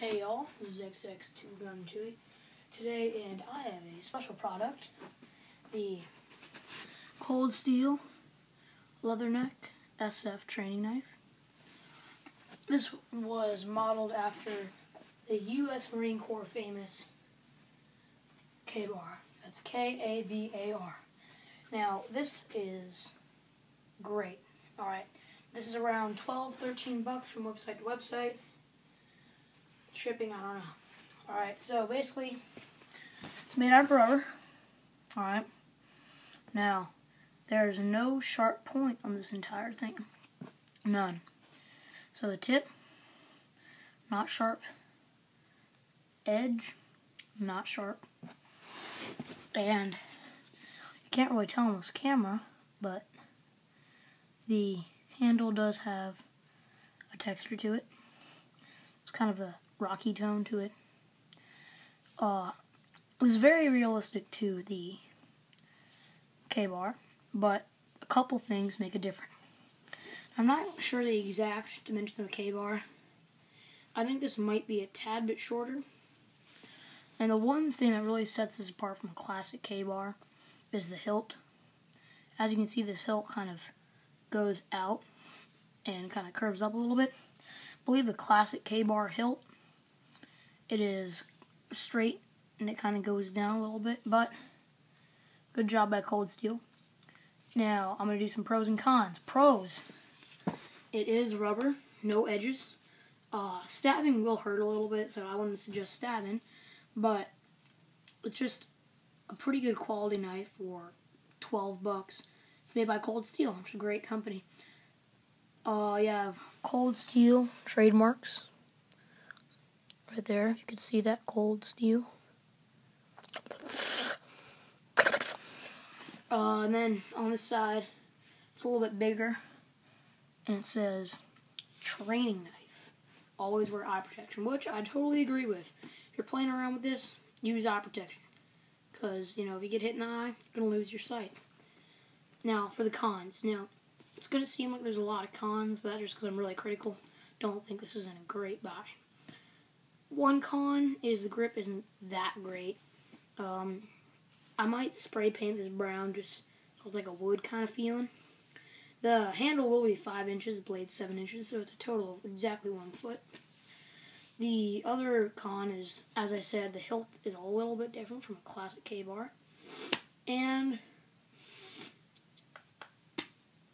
Hey y'all, this is XX2Gun2 today, and I have a special product, the Cold Steel Leatherneck SF training knife. This was modeled after the U.S. Marine Corps famous K-bar. That's K-A-B-A-R. Now, this is great. Alright, this is around $12-13 from website to website. Shipping, I don't know. Alright, so basically, it's made out of rubber. Alright. Now, there's no sharp point on this entire thing. None. So the tip, not sharp. Edge, not sharp. And you can't really tell on this camera, but the handle does have a texture to it. It's kind of a rocky tone to it. It's very realistic to the K-bar, but a couple things make it different. I'm not sure the exact dimensions of a K-bar. I think this might be a tad bit shorter. And the one thing that really sets this apart from a classic K-bar is the hilt. As you can see, this hilt kind of goes out and kind of curves up a little bit. I believe the classic K-bar hilt, it is straight and it kind of goes down a little bit, but good job by Cold Steel. Now, I'm going to do some pros and cons. Pros, it is rubber, no edges. Stabbing will hurt a little bit, so I wouldn't suggest stabbing, but it's just a pretty good quality knife for $12. It's made by Cold Steel, which is a great company. You have Cold Steel trademarks right there. You can see that, Cold Steel. And then on this side, it's a little bit bigger, and it says training knife. Always wear eye protection, which I totally agree with. If you're playing around with this, use eye protection, because if you get hit in the eye, you're gonna lose your sight. Now for the cons. Now, it's going to seem like there's a lot of cons, but that's just because I'm really critical. Don't think this isn't a great buy. One con is the grip isn't that great. I might spray paint this brown just so it's like a wood kind of feeling. The handle will be 5 inches, the blade 7 inches, so it's a total of exactly 1 foot. The other con is, as I said, the hilt is a little bit different from a classic K-bar. And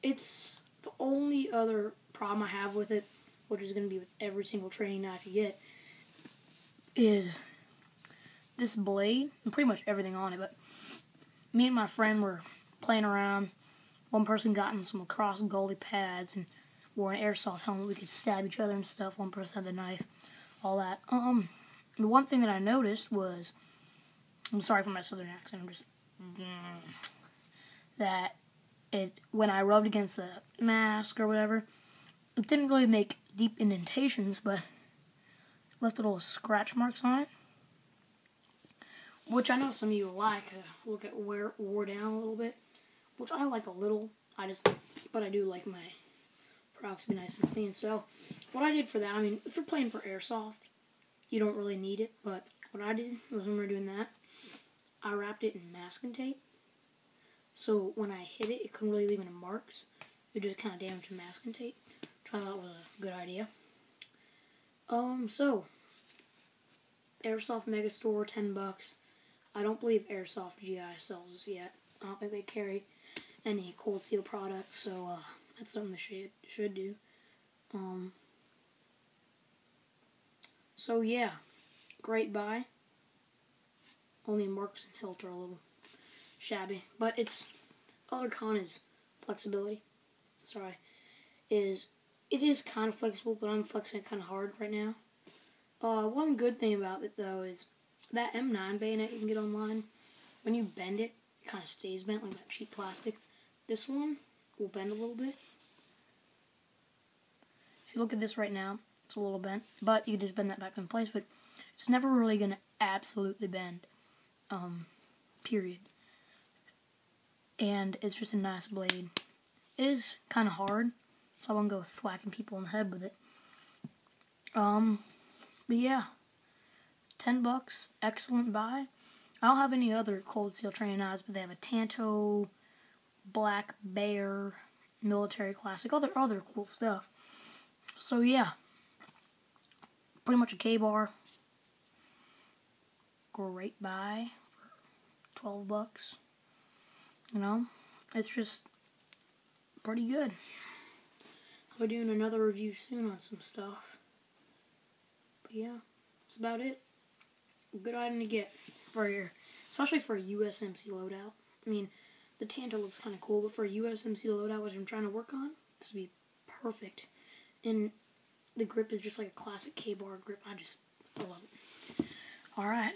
it's the only other problem I have with it, which is going to be with every single training knife you get, is this blade, and pretty much everything on it. But me and my friend were playing around. One person got in some lacrosse goalie pads and wore an airsoft helmet. We could stab each other and stuff. One person had the knife, all that. The one thing that I noticed was, I'm sorry for my southern accent, I'm just, that when I rubbed against the mask or whatever, it didn't really make deep indentations, but left little scratch marks on it, which I know some of you like. Look at where it wore down a little bit, which I like a little. But I do like my products to be nice and clean. So what I did for that, if you're playing for airsoft, you don't really need it. But what I did was, when we were doing that, I wrapped it in masking tape. So when I hit it, it couldn't really leave any marks. It just kind of damaged the masking tape, which I thought was a good idea. So Airsoft Megastore, $10. I don't believe Airsoft GI sells this yet. I don't think they carry any Cold Steel products, so that's something they should do. So yeah, great buy. Only marks and hilt are a little shabby, but its other con is flexibility. It is kind of flexible, but I'm flexing it kind of hard right now. One good thing about it though is that M9 bayonet you can get online. When you bend it, it kind of stays bent like that cheap plastic. This one will bend a little bit. If you look at this right now, it's a little bent, but you can just bend that back in place. But it's never really going to absolutely bend. Period. And it's just a nice blade. It is kind of hard, so I won't go thwacking people in the head with it. But yeah, $10, excellent buy. I don't have any other cold steel training knives, but they have a Tanto, Black Bear, Military Classic, other cool stuff. So yeah, pretty much a K-bar. Great buy for $12. You know, it's just pretty good. I'll be doing another review soon on some stuff. But yeah, that's about it. Good item to get especially for a USMC loadout. I mean, the Tanto looks kind of cool, but for a USMC loadout, which I'm trying to work on, this would be perfect. And the grip is just like a classic K-bar grip. I love it. Alright.